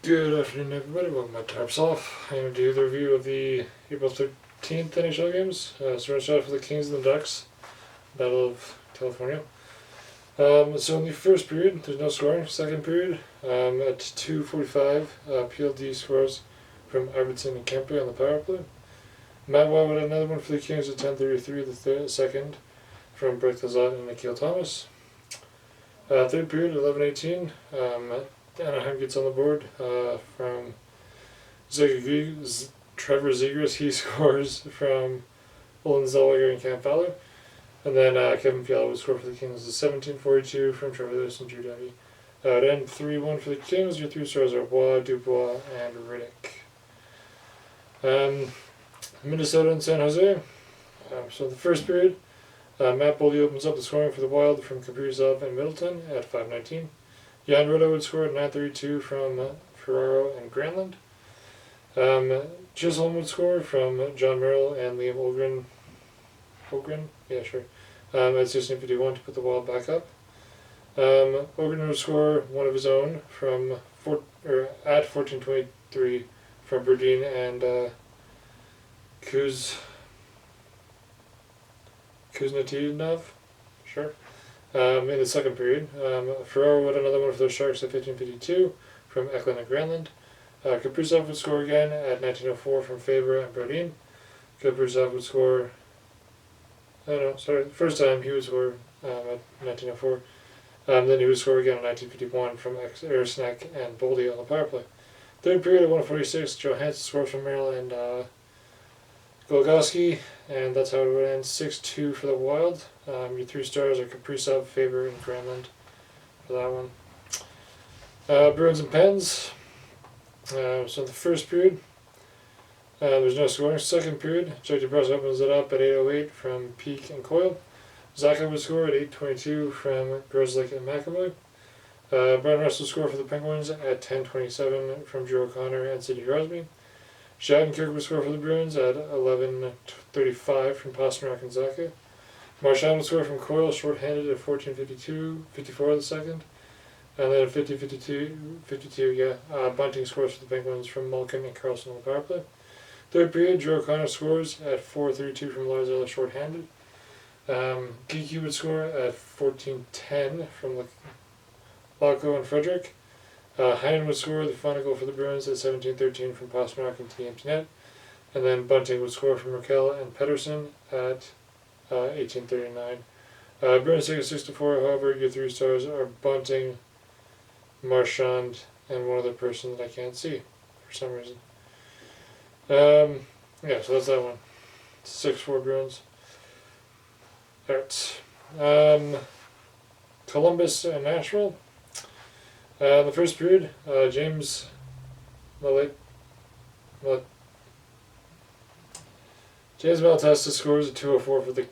Good afternoon, everybody. Welcome back to Harps Off. I'm going to do the review of the April 13th NHL Games. So we're going to start off with the Kings and the Ducks, Battle of California. So in the first period, there's no scoring. Second period, at 2:45, PLD scores from Arvidsson and Kempe on the power play. Matt Watt with another one for the Kings at 10:33, the second, from Brett Lazat and Nikhil Thomas. Third period, 11:18. Anaheim gets on the board from Trevor Zegras. He scores from Olin Zellweger and Cam Fowler. And then Kevin Fiala would score for the Kings at 17:42 from Trevor Lewis and Drew Doughty. It ended 3-1 for the Kings. Your three stars are Waugh, Dubois, and Riddick. Minnesota and San Jose. So the first period, Matt Boldy opens up the scoring for the Wild from Kaprizov and Middleton at 5:19. Jan Rutta would score at 9:32 from Ferraro and Granlund. Chisholm would score from John Merrill and Liam Ogren? Yeah, sure. At 16:51 to put the Wild back up. Ogren would score one of his own from at 14:23 from Berdine and Kuznetsov. Sure. In the second period, Ferraro would another one for the Sharks at 15:52 from Eklund and Granlund. Kaprizov would score again at 19:04 from Faber and Brodin. Kaprizov would score. First time he would score at 19:04. Then he would score again at 19:51 from Ersnack and Boldy on the power play. Third period at 1:46, Johansson scores from Merrill and Golgoski, and that's how it would end. 6-2 for the Wild. Your three stars are Kaprizov, Faber, and Granlund for that one. Bruins and Pens. So in the first period, there's no scoring. Second period, Jake DeBrusk opens it up at 8:08 from Peak and Coyle. Zaka would score at 8:22 from Grzelcyk and McAvoy. Brian Russell would score for the Penguins at 10:27 from Drew O'Connor and Sidney Crosby. Shattenkirk would score for the Bruins at 11:35 from Pasternak and Zaka. Marchand would score from Coyle short-handed at 14:54 the second. And then at 52, Bunting scores for the Penguins from Malkin and Carlson on the power play. Third period, Drew O'Connor scores at 4:32 from Larzella short-handed. Geeky would score at 14:10 from Lacko and Frederick. Heinen would score the final goal for the Bruins at 17:13 from Pasternak into the empty net. And then Bunting would score from Raquel and Pedersen at 18:39. Bruins take a 6-4, however, your three stars are Bunting, Marchand, and one other person that I can't see for some reason. So that's that one. 6-4 Bruins. Alright. Columbus and Nashville. The first period, James Malatesta scores at 2:04 for the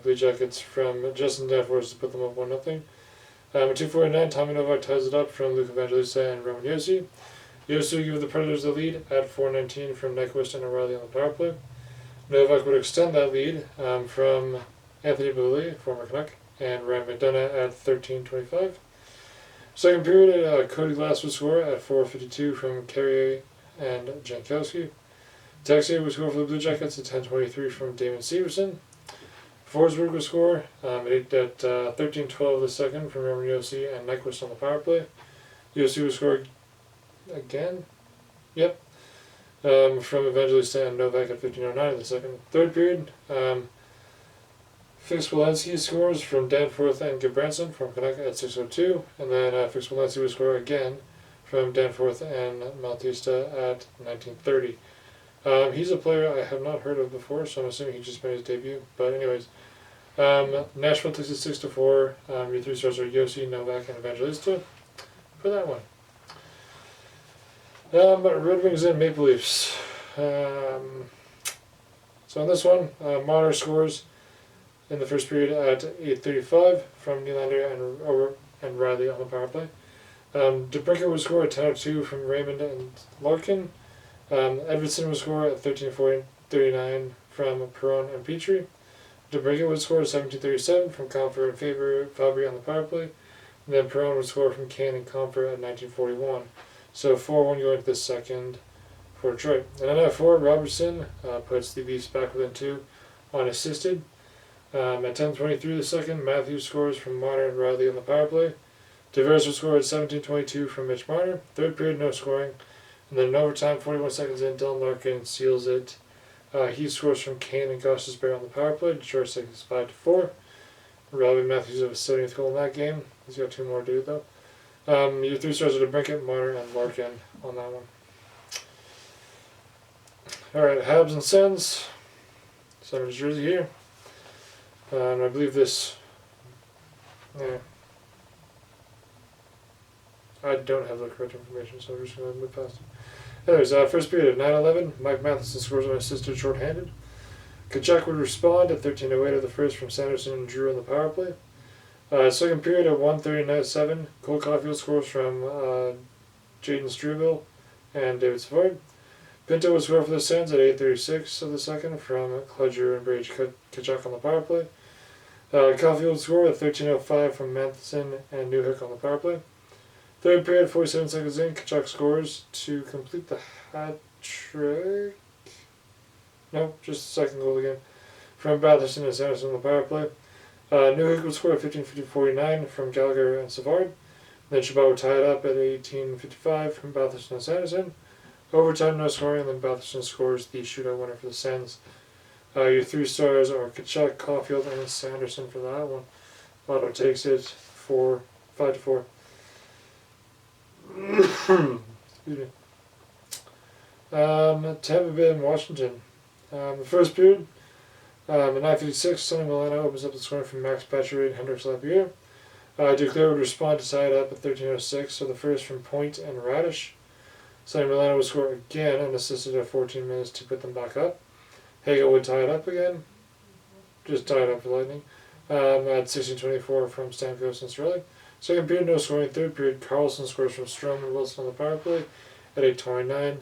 Blue Jackets from Justin Danforth to put them up 1-0. At 2:49, Tommy Novak ties it up from Luke Evangelista and Roman Yossi. Yossi would give the Predators the lead at 4:19 from Nyquist and O'Reilly on the power play. Novak would extend that lead from Anthony Beaulieu, former Canuck, and Ryan McDonough at 13:25. Second period, Cody Glass would score at 4:52 from Carrier and Jankowski. Texier would score for the Blue Jackets at 10:23 from Damon Severson. Forsberg would score at 13:12 the second from Roman Yossi and Nyquist on the power play. Yossi would score again. Yep. From Evangelista and Novak at 15:09 the second. Third period, Fix-Walensky scores from Danforth and Gudbranson from Canuck at 6:02, and then Fix-Walensky would score again from Danforth and Maltista at 19:30. He's a player I have not heard of before, so I'm assuming he just made his debut. But anyways, Nashville takes it 6-4. Your three stars are Yossi, Novak, and Evangelista for that one. Red Wings and Maple Leafs. So in this one, Marner scores in the first period at 8:35 from Nylander and Riley on the power play. DeBrincat would score at 10:02 from Raymond and Larkin. Edvidson would score at 13:39 from Perron and Petrie. DeBrincat would score at 17:37 from Comfer and Fabry on the power play. And then Perron would score from Kane and Comfer at 19:41. So 4-1 going to the second for Detroit. And then at 4, Robertson puts the Leafs back within 2 unassisted. At 10:23 the second, Matthews scores from Marner and Riley on the power play. Tavares would score at 17:22 from Mitch Marner. Third period, no scoring. And then in overtime, 41 seconds in, Dylan Larkin seals it. He scores from Kane and Gostisbehere on the power play. Detroit takes 5-4. Riley Matthews have a 70th goal in that game. He's got 2 more to do though. Your 3 stars are DeBrincat, Marner, and Larkin on that one. Alright, Habs and Sens. Senators jersey here. And I believe this. Yeah. I don't have the correct information, so I'm just going to move past it. Anyways, first period at 9:11, Mike Matheson scores unassisted shorthanded. Kachuk would respond at 13:08 of the first from Sanderson and Drew on the power play. Second period at 1:39:07, Cole Caulfield scores from Jaden Struble and David Savard. Pinto would score for the Sens at 8:36 of the second from Cludger and Brage Kachuk on the power play. Caulfield would score at 13:05 from Matheson and Newhook on the power play. Third period, 47 seconds in, Kachuk scores to complete the hat trick. Nope, just the second goal again. From Batherson and Sanderson on the power play. Newhook would score at 15:49 from Gallagher and Savard. Then Chabot would tie it up at 18:55 from Batherson and Sanderson. Overtime, no scoring, and then Batherson scores the shootout winner for the Sens. Your 3 stars are Kachuk, Caulfield, and Sanderson for that one. Otto takes it 5-4. Excuse me. Tampa Bay and Washington. The first period, at 9:56, Sonny Milano opens up the scoring from Max Pacioretty and Hendrix Lapierre. Duclair would respond to tie it up at 13:06, so the first from Point and Radish. Sonny Milano would score again and assisted at 14 minutes to put them back up. Hagel would tie it up again, just tie it up for Lightning, at 16:24 from Stamkos and Strelly. Second period, no scoring. Third period, Carlson scores from Strome and Wilson on the power play at 8:29.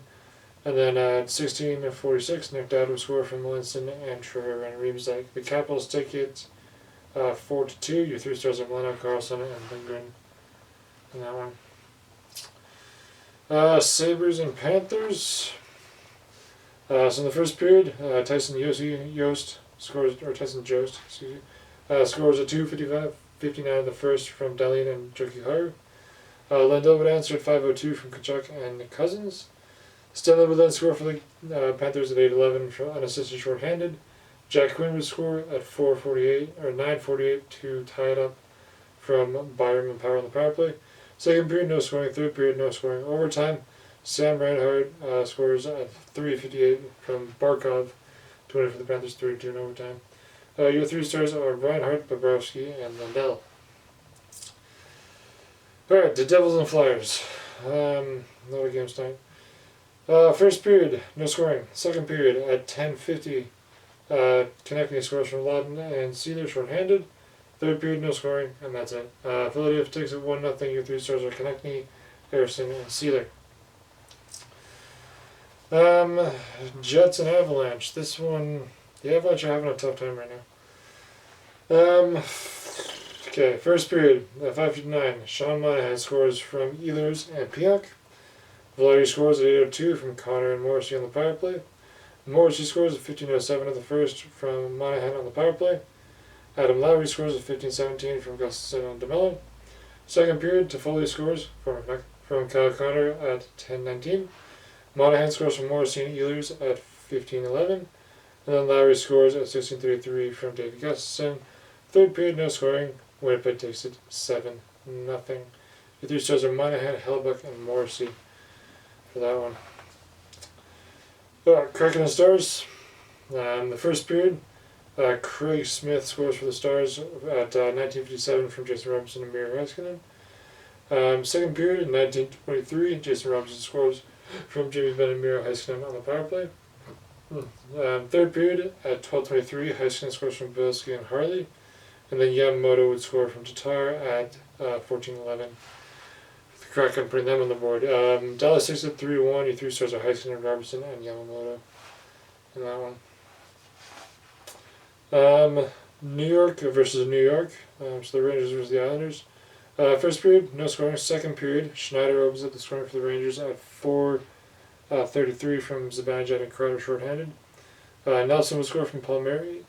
And then at 16:46, Nick Dowd would score from Melanson and Trevor and Reemsdyke. The Capitals take it 4-2. Your 3 stars are Milano, Carlson, and Lindgren in that one. Sabres and Panthers. So in the first period, Tyson Jost scores at 2:59 in the first from Dahlin and Jokiharu. Lendl would answer at 5:02 from Kachuk and Cousins. Stanley would then score for the Panthers at 8:11 from unassisted shorthanded. Jack Quinn would score at 9:48 to tie it up from Byram and Power on the power play. Second period, no scoring. Third period, no scoring. Overtime, Sam Reinhart scores at 3:58 from Barkov to win it for the Panthers 3-2 in overtime. Your 3 stars are Reinhart, Bobrovsky, and Lindell. Alright, the Devils and Flyers. Another game tonight. First period, no scoring. Second period, at 10:50, Konechny scores from Lawton and Sealer shorthanded. Third period, no scoring, and that's it. Philadelphia takes it 1-0. Your 3 stars are Konechny, Harrison, and Sealer. Jets and Avalanche. This one, the Avalanche are having a tough time right now. Okay, first period, at 5:59, Sean Monahan scores from Ehlers and Pionk. Velarde scores at 8:02 from Connor and Morrissey on the power play. Morrissey scores at 15:07 of the first from Monahan on the power play. Adam Lowry scores at 15:17 from Gustafsson and DeMello. Second period, Toffoli scores from Kyle Connor at 10:19. Monahan scores from Morrissey and Ehlers at 15:11. And then Lowry scores at 16:33 from David Gustafsson. Third period, no scoring. Winnipeg takes it 7-0. The 3 stars are Monahan, Hellbuck, and Morrissey for that one. Kraken and Stars. The first period, Craig Smith scores for the Stars at 19:57 from Jason Robinson and Miro Heiskanen. Second period, 19:23, Jason Robinson scores from Jimmy Benn and Miro Heiskanen on the power play. Third period, at 12:23, Heiskanen scores from Bilski and Harley. And then Yamamoto would score from Tatar at 14:11. The Kraken putting them on the board. Dallas takes it 3-1. Your 3 stars are Heiskanen, Robertson, and Yamamoto in that one. New York versus New York. So the Rangers versus the Islanders. First period, no scoring. Second period, Schneider opens up the scoring for the Rangers at 4:33 from Zibanejad and Carter shorthanded. Nelson will score from Palmieri.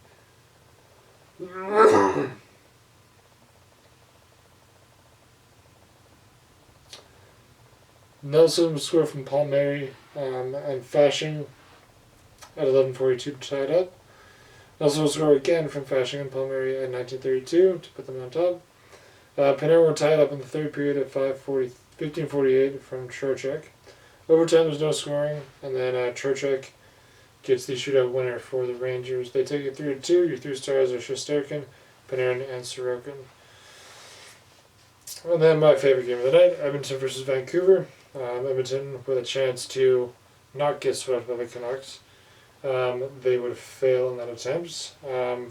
Nelson will score from Palmieri and Fasching at 11:42 to tie it up. Nelson will score again from Fasching and Palmieri at 19:32 to put them on top. Panarin will tie it up in the third period at 15:48 from Trocheck. Overtime, there's no scoring, and then Trocheck gets the shootout winner for the Rangers. They take it 3-2. Your three stars are Shesterkin, Panarin, and Sorokin. And then my favorite game of the night, Edmonton versus Vancouver. Edmonton with a chance to not get swept by the Canucks. They would fail in that attempt.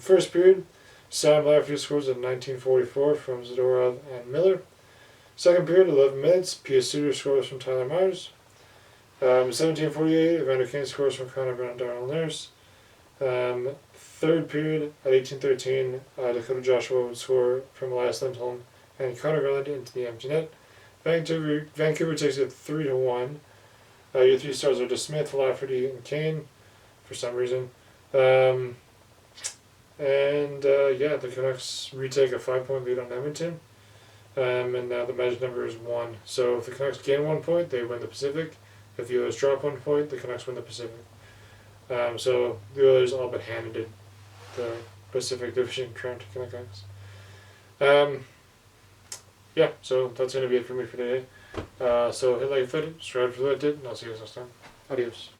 First period, Sam Lafferty scores at 19:44 from Zadorov and Miller. Second period, 11 minutes, Pia Suter scores from Tyler Myers. 17:48, Evander Kane scores from Connor Brown and Darnell Nurse. Third period, at 18:13, Dakota Joshua would score from Elias Lindholm and Connor Garland into the empty net. Vancouver takes it 3-1. Your three stars are DeSmith, Lafferty, and Kane for some reason. The Canucks retake a 5-point lead on Edmonton. And now the magic number is 1. So if the Canucks gain 1 point, they win the Pacific. If the Oilers drop 1 point, the Canucks win the Pacific. So the Oilers all but handed it the Pacific Division crown to Canucks. So that's going to be it for me for today. So hit like if you did, subscribe if you liked it, and I'll see you guys next time. Adios.